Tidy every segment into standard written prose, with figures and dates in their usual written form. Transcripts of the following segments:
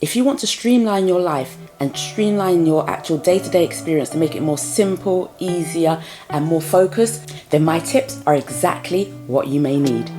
If you want to streamline your life and streamline your actual day-to-day experience to make it more simple, easier, and more focused, then my tips are exactly what you may need.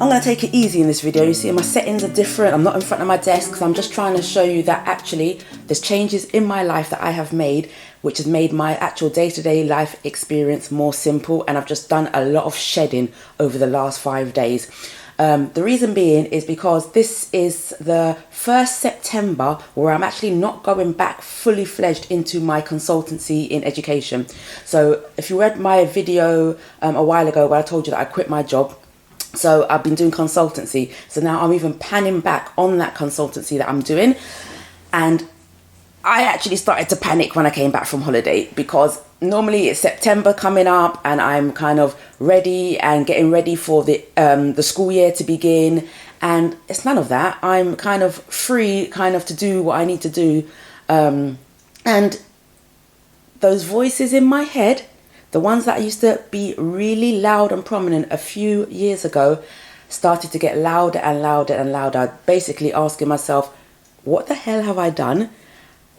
I'm going to take it easy in this video. You see, my settings are different. I'm not in front of my desk because I'm just trying to show you that actually there's changes in my life that I have made, which has made my actual day-to-day life experience more simple. And I've just done a lot of shedding over the last 5 days. The reason being is because this is the first September where I'm actually not going back fully fledged into my consultancy in education. So if you read my video a while ago where I told you that I quit my job, so I've been doing consultancy. So now I'm even panning back on that consultancy that I'm doing. And I actually started to panic when I came back from holiday, because normally it's September coming up and I'm kind of ready and getting ready for the school year to begin. And it's none of that. I'm kind of free to do what I need to do. And those voices in my head, the ones that used to be really loud and prominent a few years ago, started to get louder and louder and louder, basically asking myself, what the hell have I done?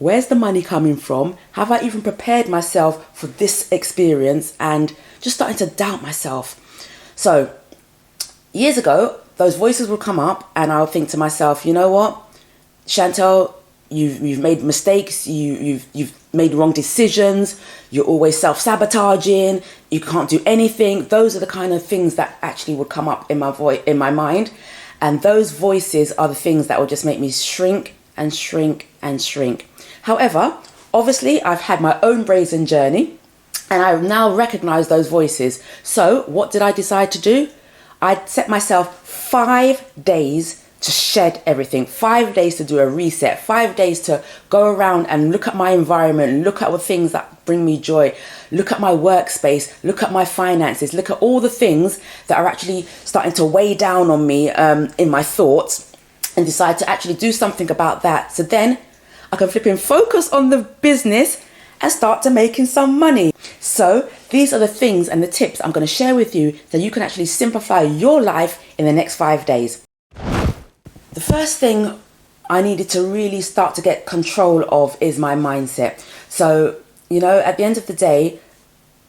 Where's the money coming from? Have I even prepared myself for this experience? And just starting to doubt myself. So years ago, those voices would come up and I'll think to myself, you know what, Chantel, you've made mistakes, you've made wrong decisions, you're always self-sabotaging, you can't do anything. Those are the kind of things that actually would come up in my mind. And those voices are the things that will just make me shrink and shrink and shrink. However, obviously I've had my own brazen journey and I now recognize those voices. So what did I decide to do? I set myself 5 days to shed everything, 5 days to do a reset, 5 days to go around and look at my environment, look at the things that bring me joy, look at my workspace, look at my finances, look at all the things that are actually starting to weigh down on me in my thoughts, and decide to actually do something about that. So then I can flip and focus on the business and start to making some money. So these are the things and the tips I'm going to share with you so you can actually simplify your life in the next 5 days. The first thing I needed to really start to get control of is my mindset. So, at the end of the day,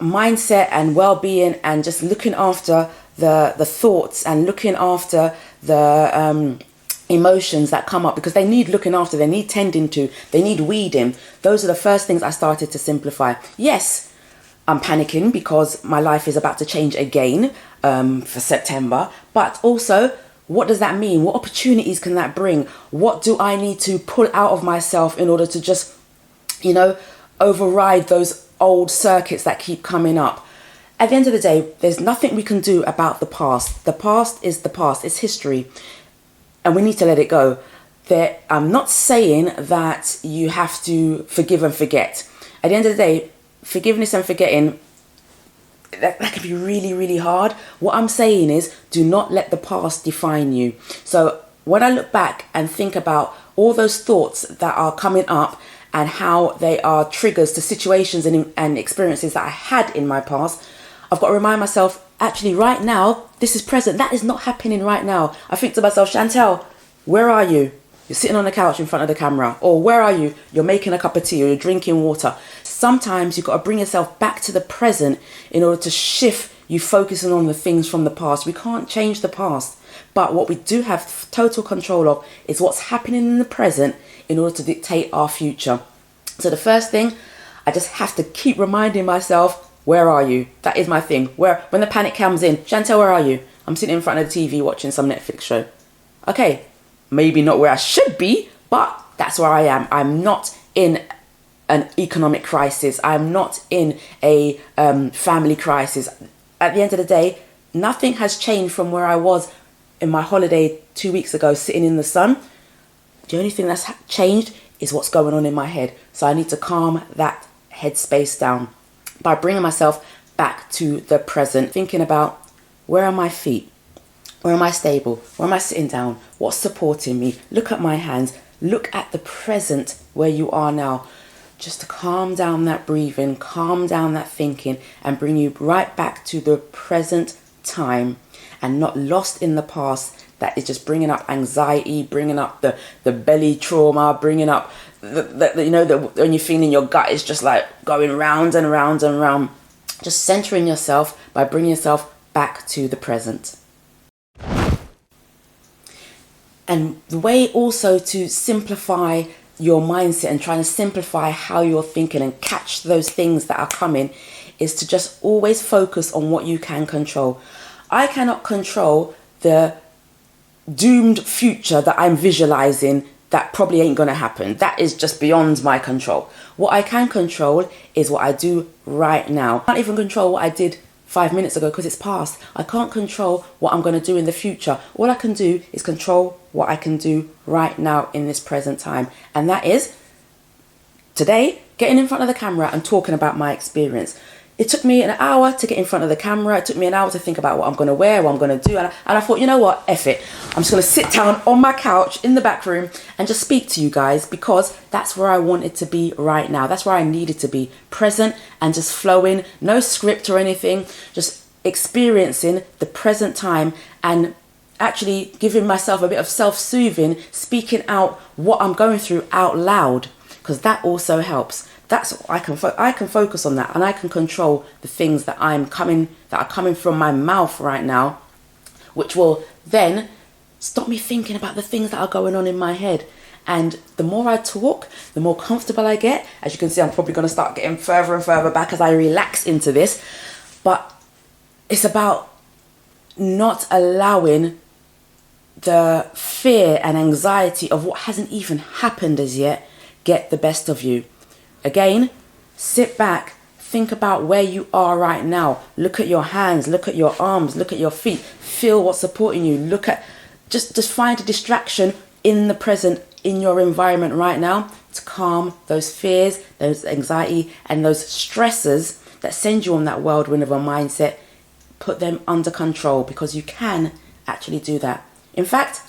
mindset and well-being and just looking after the thoughts and looking after the emotions that come up, because they need looking after, they need tending to, they need weeding. Those are the first things I started to simplify. Yes, I'm panicking because my life is about to change again for September, but also, what does that mean? What opportunities can that bring? What do I need to pull out of myself in order to just, override those old circuits that keep coming up? At the end of the day, there's nothing we can do about the past. The past is the past. It's history. And we need to let it go. I'm not saying that you have to forgive and forget. At the end of the day, forgiveness and forgetting, that can be really, really hard. What I'm saying is, do not let the past define you. So when I look back and think about all those thoughts that are coming up and how they are triggers to situations and experiences that I had in my past, I've got to remind myself, actually right now, this is present. That is not happening right now. I think to myself, Chantel, where are you? You're sitting on the couch in front of the camera. Or where are you? You're making a cup of tea or you're drinking water. Sometimes you've got to bring yourself back to the present in order to shift you focusing on the things from the past. We can't change the past. But what we do have total control of is what's happening in the present in order to dictate our future. So the first thing, I just have to keep reminding myself, where are you? That is my thing. When the panic comes in, Chantel, where are you? I'm sitting in front of the TV watching some Netflix show. Okay, maybe not where I should be, but that's where I am. I'm not in an economic crisis. I'm not in a family crisis. At the end of the day, nothing has changed from where I was in my holiday 2 weeks ago, sitting in the sun. The only thing that's changed is what's going on in my head. So I need to calm that headspace down by bringing myself back to the present, thinking about, where are my feet? Where am I stable? Where am I sitting down? What's supporting me? Look at my hands. Look at the present where you are now. Just to calm down that breathing, calm down that thinking, and bring you right back to the present time. and not lost in the past that is just bringing up anxiety, bringing up the belly trauma, bringing up when you're feeling your gut is just like going round and round and round. Just centering yourself by bringing yourself back to the present. And the way also to simplify your mindset and trying to simplify how you're thinking and catch those things that are coming is to just always focus on what you can control. I cannot control the doomed future that I'm visualizing that probably ain't going to happen. That is just beyond my control. What I can control is what I do right now. I can't even control what I did 5 minutes ago because it's past. I can't control what I'm going to do in the future. All I can do is control what I can do right now in this present time. And that is today, getting in front of the camera and talking about my experience. It took me an hour to get in front of the camera. It took me an hour to think about what I'm going to wear, what I'm going to do. And I thought, you know what, F it. I'm just going to sit down on my couch in the back room and just speak to you guys because that's where I wanted to be right now. That's where I needed to be, present and just flowing, no script or anything, just experiencing the present time and actually giving myself a bit of self-soothing, speaking out what I'm going through out loud, because that also helps. That's I can focus on that, and I can control the things that are coming from my mouth right now, which will then stop me thinking about the things that are going on in my head. And the more I talk, the more comfortable I get. As you can see, I'm probably going to start getting further and further back as I relax into this. But it's about not allowing the fear and anxiety of what hasn't even happened as yet get the best of you. Again, sit back, think about where you are right now. Look at your hands, look at your arms, look at your feet. Feel what's supporting you. Look at, just find a distraction in the present, in your environment right now to calm those fears, those anxiety and those stresses that send you on that whirlwind of a mindset. Put them under control because you can actually do that. In fact,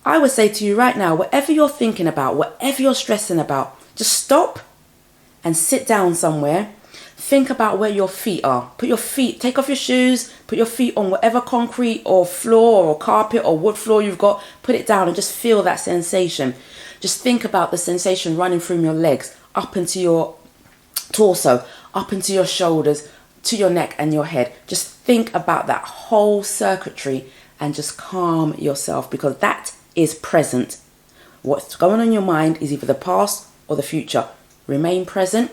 I would say to you right now, whatever you're thinking about, whatever you're stressing about, just stop and sit down somewhere. Think about where your feet are. Take off your shoes, put your feet on whatever concrete or floor or carpet or wood floor you've got. Put it down and just feel that sensation. Just think about the sensation running through your legs, up into your torso, up into your shoulders, to your neck and your head. Just think about that whole circuitry and just calm yourself because that is present. What's going on in your mind is either the past or the future. Remain present,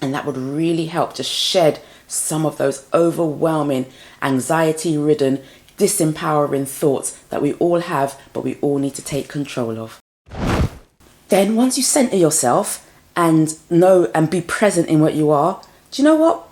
and that would really help to shed some of those overwhelming, anxiety-ridden, disempowering thoughts that we all have, but we all need to take control of. Then once you center yourself and know and be present in what you are, do you know what?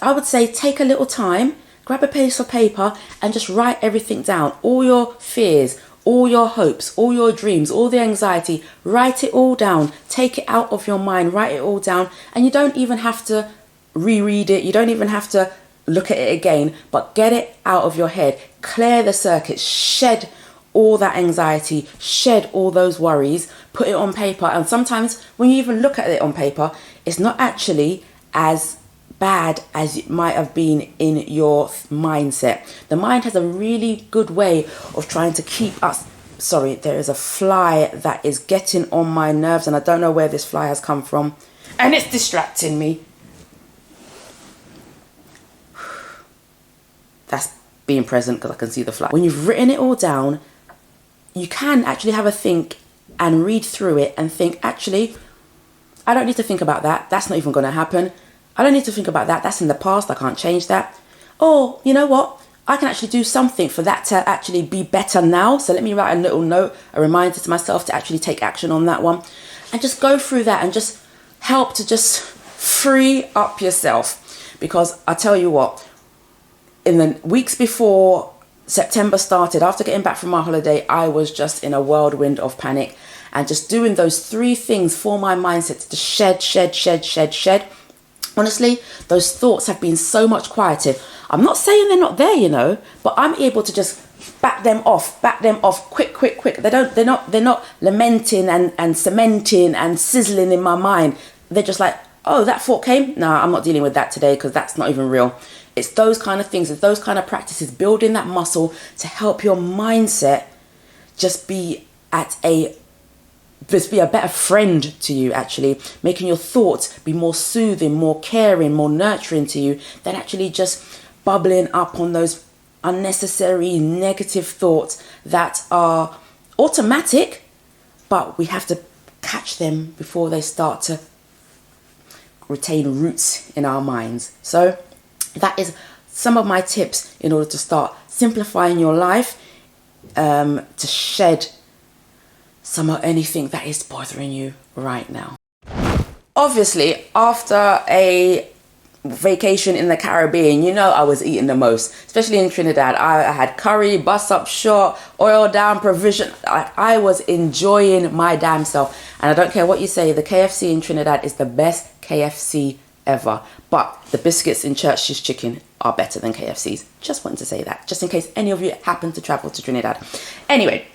I would say take a little time, grab a piece of paper and just write everything down. All your fears, all your hopes, all your dreams, all the anxiety, write it all down. Take it out of your mind, write it all down. And you don't even have to reread it. You don't even have to look at it again, but get it out of your head. Clear the circuit, shed all that anxiety, shed all those worries, put it on paper. And sometimes when you even look at it on paper, it's not actually as bad as it might have been in your mindset. The mind has a really good way of trying to keep us. Sorry, there is a fly that is getting on my nerves and I don't know where this fly has come from and it's distracting me. That's being present because I can see the fly. When you've written it all down, you can actually have a think and read through it and think, actually, I don't need to think about that. That's not even going to happen. I don't need to think about that. That's in the past. I can't change that. Or, you know what? I can actually do something for that to actually be better now. So let me write a little note, a reminder to myself to actually take action on that one. And just go through that and just help to just free up yourself. Because I tell you what, in the weeks before September started, after getting back from my holiday, I was just in a whirlwind of panic. And just doing those 3 things for my mindset to shed. Honestly, those thoughts have been so much quieter. I'm not saying they're not there, you know, but I'm able to just back them off, quick. They're not lamenting and cementing and sizzling in my mind. They're just like, oh, that thought came, nah, I'm not dealing with that today because that's not even real. It's those kind of things, it's those kind of practices, building that muscle to help your mindset just be a better friend to you, actually, making your thoughts be more soothing, more caring, more nurturing to you than actually just bubbling up on those unnecessary negative thoughts that are automatic, but we have to catch them before they start to retain roots in our minds. So that is some of my tips in order to start simplifying your life, to shed some of anything that is bothering you right now. Obviously, after a vacation in the Caribbean, you know I was eating the most, especially in Trinidad. I had curry, bus up short, oil down, provision. I was enjoying my damn self. And I don't care what you say, the KFC in Trinidad is the best KFC ever. But the biscuits in Church's Chicken are better than KFC's. Just wanted to say that, just in case any of you happen to travel to Trinidad. Anyway,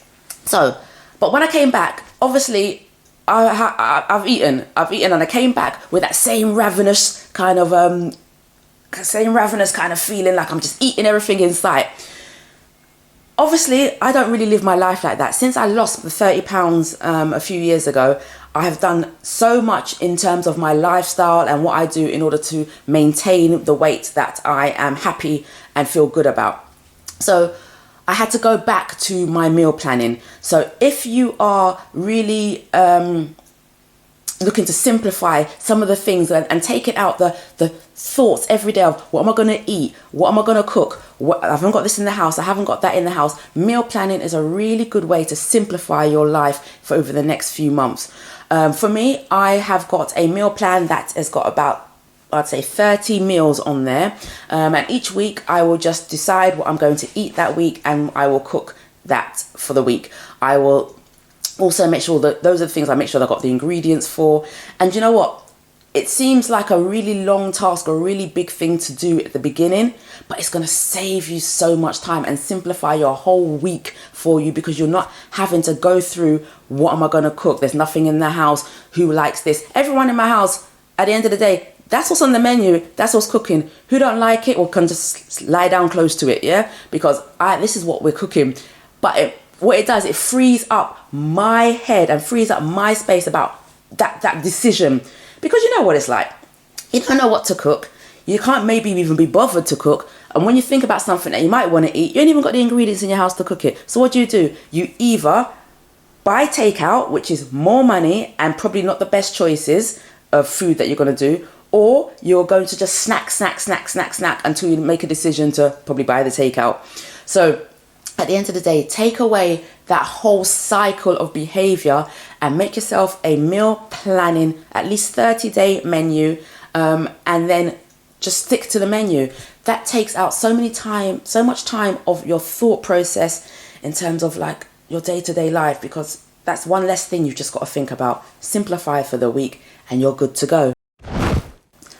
but when I came back, obviously I've eaten and I came back with that same ravenous kind of feeling, like I'm just eating everything in sight. Obviously, I don't really live my life like that. Since I lost the 30 pounds a few years ago, I have done so much in terms of my lifestyle and what I do in order to maintain the weight that I am happy and feel good about. So I had to go back to my meal planning. So if you are really looking to simplify some of the things and taking out the thoughts every day of what am I going to eat, what am I going to cook, I haven't got this in the house, I haven't got that in the house. Meal planning is a really good way to simplify your life for over the next few months. For me, I have got a meal plan that has got about, I'd say, 30 meals on there, and each week I will just decide what I'm going to eat that week and I will cook that for the week. I will also make sure that those are the things I make sure I've got the ingredients for. And you know what? It seems like a really long task, a really big thing to do at the beginning, but it's going to save you so much time and simplify your whole week for you, because you're not having to go through, what am I going to cook? There's nothing in the house. Who likes this? Everyone in my house, at the end of the day, that's what's on the menu. That's what's cooking. Who don't like it or can just lie down close to it, yeah? Because this is what we're cooking. But what it does, it frees up my head and frees up my space about that decision. Because you know what it's like. You don't know what to cook. You can't maybe even be bothered to cook. And when you think about something that you might want to eat, you ain't even got the ingredients in your house to cook it. So what do? You either buy takeout, which is more money and probably not the best choices of food that you're going to do, or you're going to just snack until you make a decision to probably buy the takeout. So at the end of the day, take away that whole cycle of behavior and make yourself a meal planning, at least 30-day menu, and then just stick to the menu. That takes out so much time of your thought process in terms of like your day-to-day life, because that's one less thing you've just got to think about. Simplify for the week and you're good to go.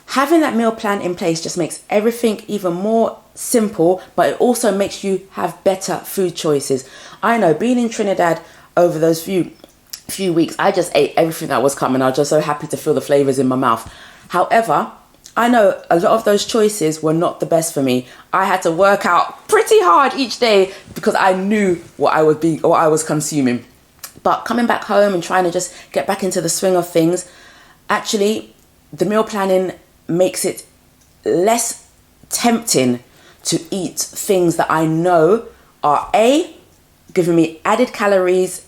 Having that meal plan in place just makes everything even more simple, but it also makes you have better food choices. I know, being in Trinidad over those few weeks, I just ate everything that was coming. I was just so happy to feel the flavors in my mouth. However, I know a lot of those choices were not the best for me. I had to work out pretty hard each day because I knew what I was consuming. But coming back home and trying to just get back into the swing of things, actually, the meal planning makes it less tempting to eat things that I know are A, giving me added calories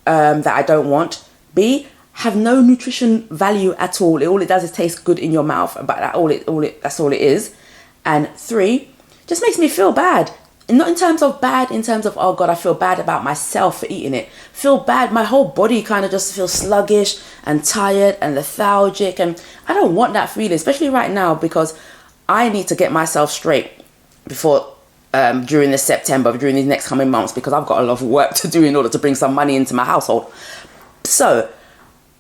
that I don't want, B, have no nutrition value at all. All it does is taste good in your mouth, but that's all it is. And 3, just makes me feel bad. Not in terms of bad, in terms of, oh God, I feel bad about myself for eating it. Feel bad, my whole body kind of just feels sluggish and tired and lethargic, and I don't want that feeling, especially right now, because I need to get myself straight before during this September, during these next coming months, because I've got a lot of work to do in order to bring some money into my household. So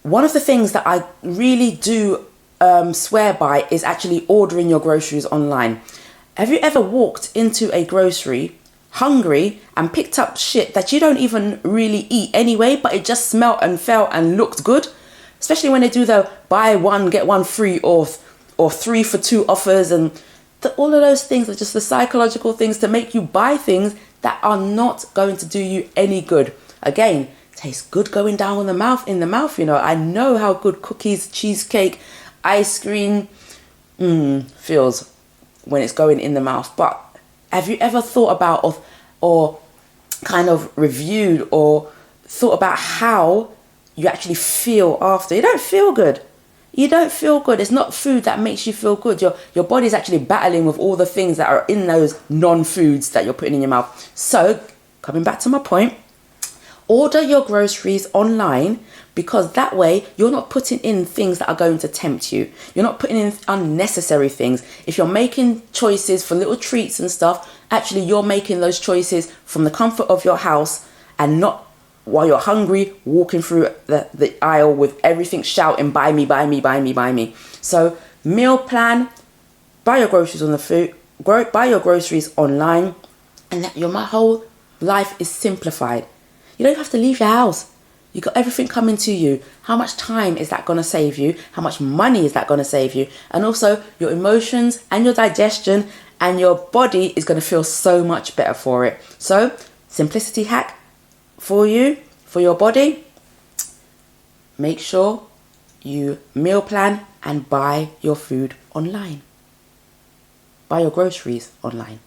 one of the things that I really do swear by is actually ordering your groceries online. Have you ever walked into a grocery hungry and picked up shit that you don't even really eat anyway, but it just smelled and felt and looked good? especially when they do the buy one get one free or 3 for 2 offers, and all of those things are just the psychological things to make you buy things that are not going to do you any good. Again, tastes good going down in the mouth. I know how good cookies, cheesecake, ice cream feels when it's going in the mouth. But have you ever thought about or kind of reviewed or thought about how you actually feel after? You don't feel good. It's not food that makes you feel good. Your body's actually battling with all the things that are in those non-foods that you're putting in your mouth. So, coming back to my point, order your groceries online, because that way you're not putting in things that are going to tempt you. You're not putting in unnecessary things. If you're making choices for little treats and stuff, actually you're making those choices from the comfort of your house and not while you're hungry, walking through the aisle with everything shouting, buy me, buy me, buy me, buy me. So meal plan, buy your groceries buy your groceries online, and my whole life is simplified. You don't have to leave your house. You got everything coming to you. How much time is that going to save you? How much money is that going to save you? And also your emotions and your digestion and your body is going to feel so much better for it. So simplicity hack for you, for your body, make sure you meal plan and buy your food online. Buy your groceries online.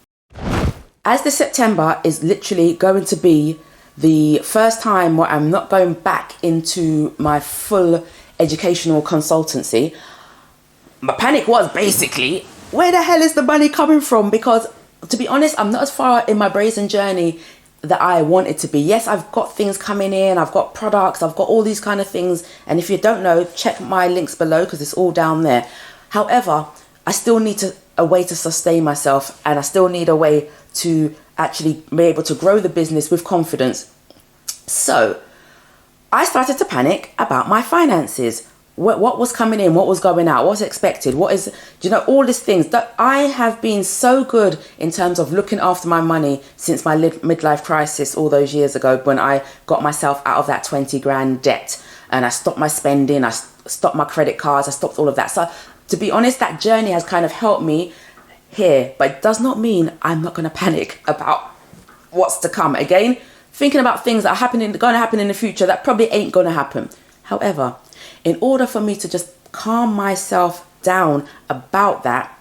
As this September is literally going to be the first time where I'm not going back into my full educational consultancy, my panic was basically, where the hell is the money coming from? Because to be honest, I'm not as far in my brazen journey that I want it to be. Yes, I've got things coming in, I've got products, I've got all these kind of things, and if you don't know, check my links below because it's all down there. However, I still need a way to sustain myself, and I still need a way to actually be able to grow the business with confidence. So I started to panic about my finances. What was coming in, what was going out, what's expected, all these things. That I have been so good in terms of looking after my money since my midlife crisis all those years ago, when I got myself out of that 20 grand debt and I stopped my spending, I stopped my credit cards, I stopped all of that. So to be honest, that journey has kind of helped me here, but it does not mean I'm not going to panic about what's to come. Again, thinking about things that are going to happen in the future that probably ain't going to happen. However, in order for me to just calm myself down about that,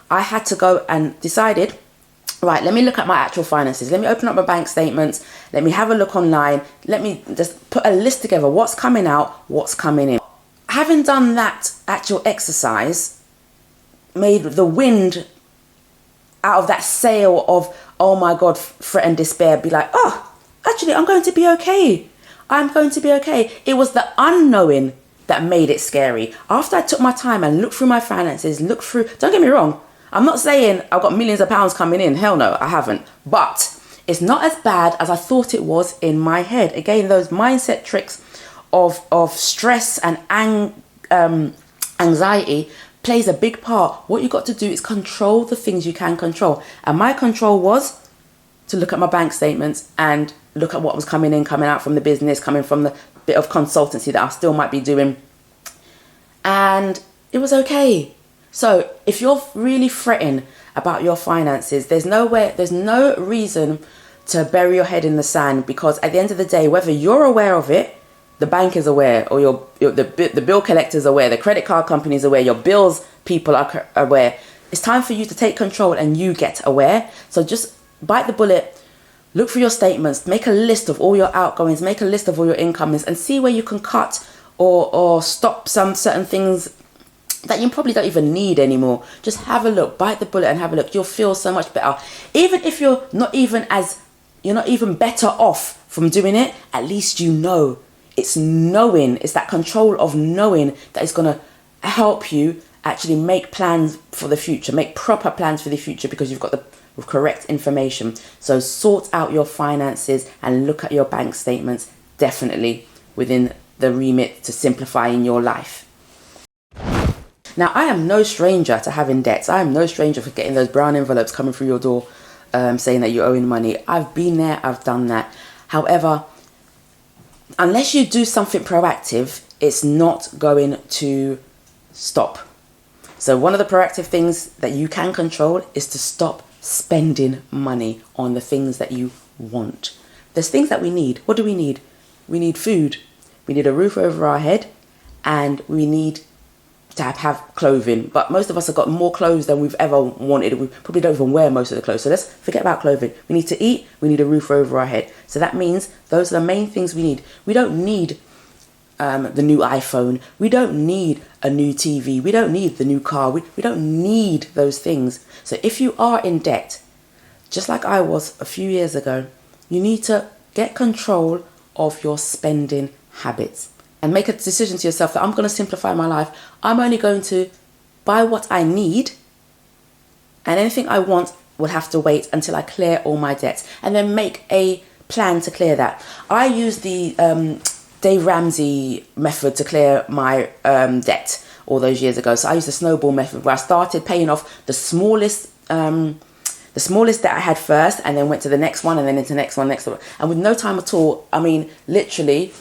I had to go and decided, right, let me look at my actual finances. Let me open up my bank statements. Let me have a look online. Let me just put a list together. What's coming out, what's coming in. Having done that actual exercise made the wind out of that sail of, oh my God, fret and despair, be like, oh, actually, I'm going to be okay. I'm going to be okay. It was the unknowing that made it scary. After I took my time and looked through my finances, don't get me wrong, I'm not saying I've got millions of pounds coming in. Hell no, I haven't. But it's not as bad as I thought it was in my head. Again, those mindset tricks of stress and anxiety plays a big part. What you got to do is control the things you can control. And my control was to look at my bank statements and look at what was coming in, coming out from the business, coming from the bit of consultancy that I still might be doing. And it was okay. So if you're really fretting about your finances, there's no reason to bury your head in the sand, because at the end of the day, whether you're aware of it, the bank is aware, or the bill collector's aware, the credit card company's aware, your bills people are aware. It's time for you to take control and you get aware. So just bite the bullet. Look through your statements, make a list of all your outgoings, make a list of all your incomings, and see where you can cut or stop some certain things that you probably don't even need anymore. Just have a look, bite the bullet and have a look. You'll feel so much better. Even if you're not even better off from doing it, at least you know. It's that control of knowing that is going to help you actually make plans for the future, make proper plans for the future, because you've got the correct information. So sort out your finances and look at your bank statements, definitely within the remit to simplifying your life. Now, I am no stranger to having debts. I am no stranger for getting those brown envelopes coming through your door saying that you're owing money. I've been there, I've done that. However, unless you do something proactive, it's not going to stop. So one of the proactive things that you can control is to stop spending money on the things that you want. There's things that we need. What do we need? We need food. We need a roof over our head, and we need to have clothing. But most of us have got more clothes than we've ever wanted. We probably don't even wear most of the clothes. So let's forget about clothing. We need to eat. We need a roof over our head. So that means those are the main things we need. We don't need the new iPhone. We don't need a new TV. We don't need the new car. We don't need those things. So if you are in debt, just like I was a few years ago, you need to get control of your spending habits and make a decision to yourself that I'm going to simplify my life. I'm only going to buy what I need, and anything I want will have to wait until I clear all my debts, and then make a plan to clear that. I use the Dave Ramsey method to clear my debt all those years ago. So I used the snowball method, where I started paying off the smallest that I had first, and then went to the next one, and then into the next one, and with no time at all, I mean, literally,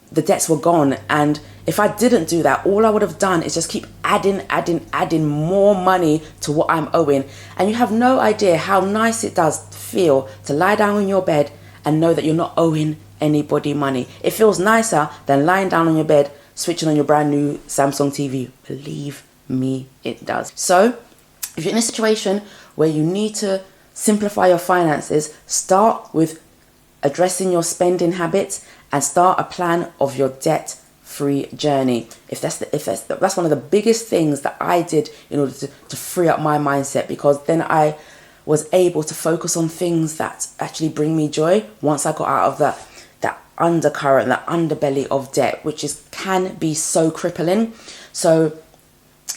the debts were gone. And if I didn't do that, all I would have done is just keep adding more money to what I'm owing. And you have no idea how nice it does feel to lie down in your bed and know that you're not owing anybody money. It feels nicer than lying down on your bed, switching on your brand new Samsung TV. Believe me, it does. So if you're in a situation where you need to simplify your finances, start with addressing your spending habits and start a plan of your debt-free journey. That's one of the biggest things that I did in order to free up my mindset, because then I was able to focus on things that actually bring me joy once I got out of that undercurrent, that underbelly of debt, which can be so crippling. So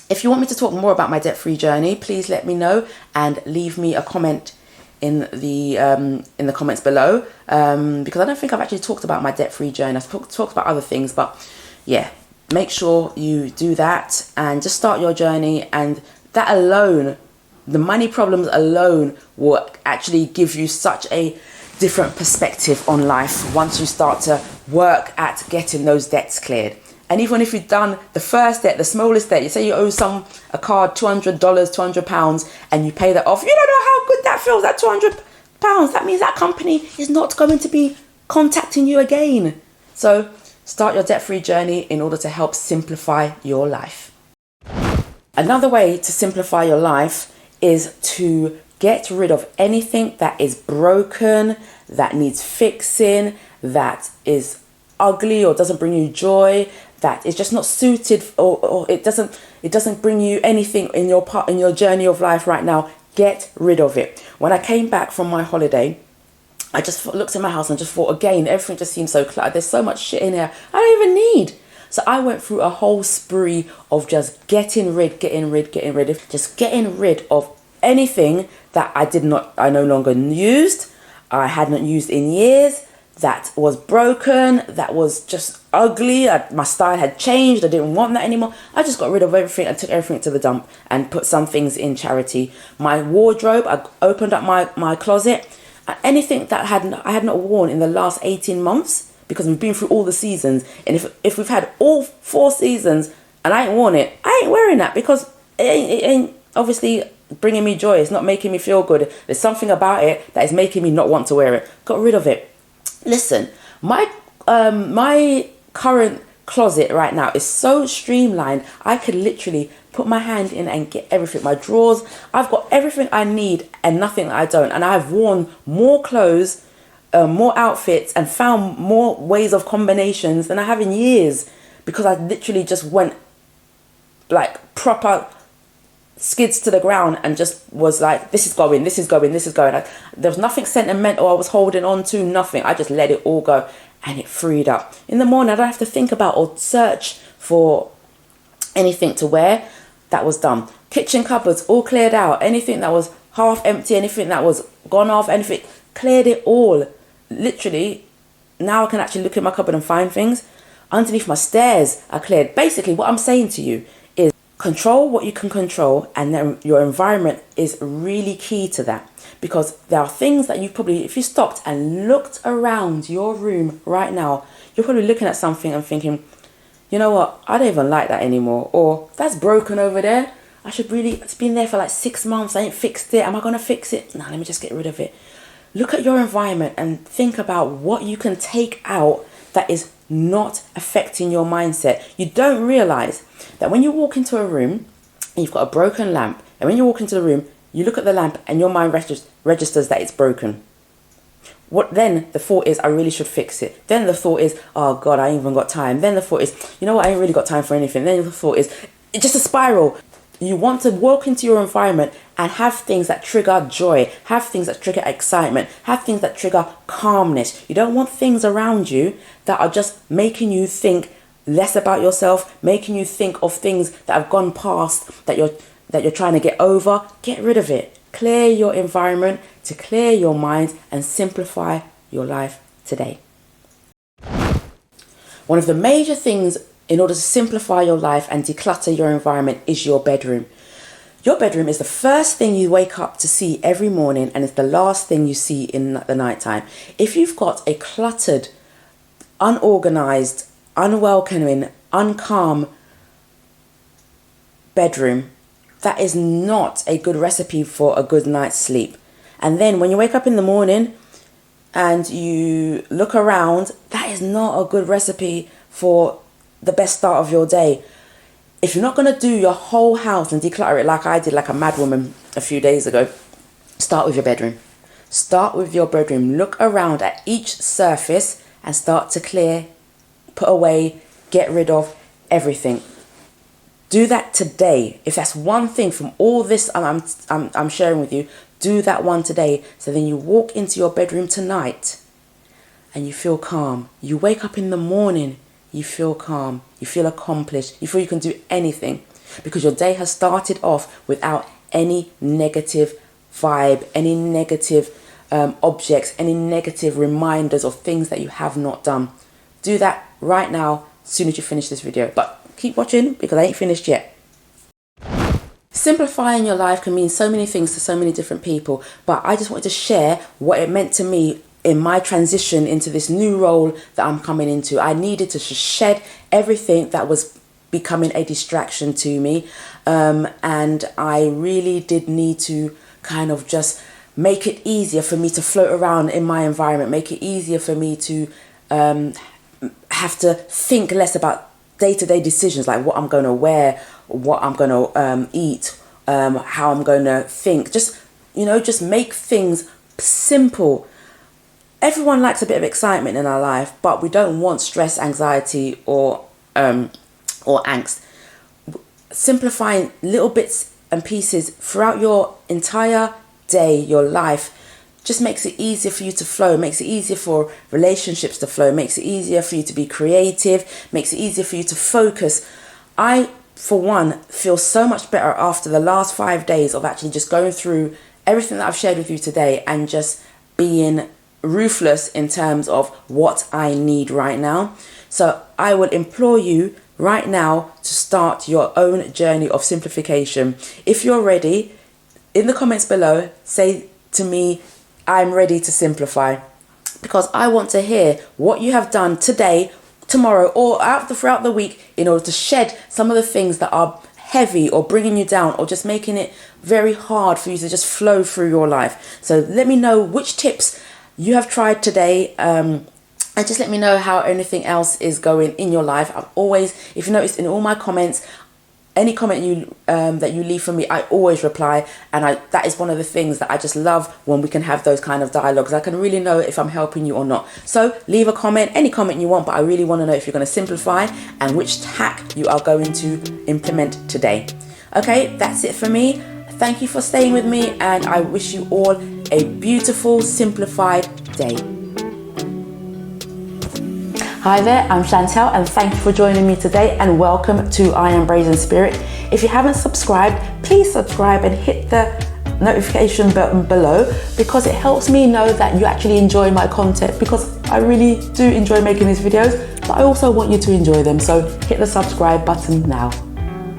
if you want me to talk more about my debt-free journey, please let me know and leave me a comment in the comments below, because I don't think I've actually talked about my debt-free journey. I've talked about other things, but yeah, make sure you do that and just start your journey. And that alone, the money problems alone, will actually give you such a different perspective on life once you start to work at getting those debts cleared. And even if you've done the first debt, the smallest debt, you say you owe a card $200, £200, and you pay that off, you don't know how good that feels, that £200. That means that company is not going to be contacting you again. So start your debt-free journey in order to help simplify your life. Another way to simplify your life is to get rid of anything that is broken, that needs fixing, that is ugly or doesn't bring you joy, that is just not suited, or it doesn't bring you anything in your journey of life right now. Get rid of it. When I came back from my holiday, I just looked at my house and just thought, again, everything just seems so cluttered. There's so much shit in here I don't even need. So I went through a whole spree of just getting rid of anything that I no longer used, I hadn't used in years, that was broken, that was just ugly. My style had changed. I didn't want that anymore. I just got rid of everything and took everything to the dump and put some things in charity. My wardrobe, I opened up my closet. Anything that I had not worn in the last 18 months, because we've been through all the seasons. And if we've had all 4 seasons and I ain't worn it, I ain't wearing that, because it ain't obviously bringing me joy. It's not making me feel good. There's something about it that is making me not want to wear it. Got rid of it. Listen, my current closet right now is so streamlined. I could literally put my hand in and get everything. My drawers, I've got everything I need and nothing I don't. And I've worn more clothes, more outfits, and found more ways of combinations than I have in years, because I literally just went like proper skids to the ground and just was like, this is going. There was nothing sentimental I was holding on to, nothing. I just let it all go, and it freed up. In the morning, I don't have to think about or search for anything to wear. That was done. Kitchen cupboards all cleared out. Anything that was half empty, anything that was gone off, anything, cleared it all. Literally, now I can actually look in my cupboard and find things. Underneath my stairs are cleared. Basically, what I'm saying to you is control what you can control, and then your environment is really key to that, because there are things that you probably, if you stopped and looked around your room right now, you're probably looking at something and thinking, you know what, I don't even like that anymore, or that's broken over there. It's been there for like 6 months, I ain't fixed it, am I gonna fix it? Nah, let me just get rid of it. Look at your environment and think about what you can take out that is not affecting your mindset. You don't realize that when you walk into a room and you've got a broken lamp, and when you walk into the room, you look at the lamp and your mind registers that it's broken. What then the thought is, I really should fix it. Then the thought is, oh God, I ain't even got time. Then the thought is, you know what, I ain't really got time for anything. Then the thought is, it's just a spiral. You want to walk into your environment and have things that trigger joy, have things that trigger excitement, have things that trigger calmness. You don't want things around you that are just making you think less about yourself, making you think of things that have gone past that you're trying to get over. Get rid of it. Clear your environment to clear your mind and simplify your life today. One of the major things in order to simplify your life and declutter your environment is your bedroom. Your bedroom is the first thing you wake up to see every morning, and it's the last thing you see in the nighttime. If you've got a cluttered, unorganized, unwelcoming, uncalm bedroom, that is not a good recipe for a good night's sleep. And then when you wake up in the morning and you look around, that is not a good recipe for the best start of your day. If you're not going to do your whole house and declutter it like I did, like a madwoman a few days ago, start with your bedroom. Start with your bedroom. Look around at each surface and start to clear, put away, get rid of everything. Do that today. If that's one thing from all this I'm sharing with you, do that one today. So then you walk into your bedroom tonight and you feel calm. You wake up in the morning, you feel calm, you feel accomplished, you feel you can do anything because your day has started off without any negative vibe, any negative objects, any negative reminders of things that you have not done. Do that right now as soon as you finish this video. But keep watching because I ain't finished yet. Simplifying your life can mean so many things to so many different people, but I just wanted to share what it meant to me in my transition into this new role that I'm coming into. I needed to shed everything that was becoming a distraction to me, and I really did need to kind of just make it easier for me to float around in my environment, make it easier for me to have to think less about day-to-day decisions like what I'm going to wear, what I'm going to eat, how I'm going to think. Just make things simple. Everyone likes a bit of excitement in our life, but we don't want stress, anxiety, or angst. Simplifying little bits and pieces throughout your entire day, your life, just makes it easier for you to flow, makes it easier for relationships to flow, makes it easier for you to be creative, makes it easier for you to focus. I, for one, feel so much better after the last 5 days of actually just going through everything that I've shared with you today and just being ruthless in terms of what I need right now. So I would implore you right now to start your own journey of simplification. If you're ready, in the comments below, say to me, I'm ready to simplify, because I want to hear what you have done today, tomorrow, or throughout the week in order to shed some of the things that are heavy or bringing you down or just making it very hard for you to just flow through your life. So let me know which tips you have tried today, and just let me know how anything else is going in your life. I've always, if you noticed in all my comments, any comment you that you leave for me, I always reply, and that is one of the things that I just love when we can have those kind of dialogues. I can really know if I'm helping you or not. So leave a comment, any comment you want, but I really want to know if you're going to simplify and which hack you are going to implement today. Okay, that's it for me. Thank you for staying with me, and I wish you all a beautiful, simplified day. Hi there, I'm Chantel, and thank you for joining me today, and welcome to I Am Brazen Spirit. If you haven't subscribed, please subscribe and hit the notification button below, because it helps me know that you actually enjoy my content, because I really do enjoy making these videos, but I also want you to enjoy them. So hit the subscribe button now.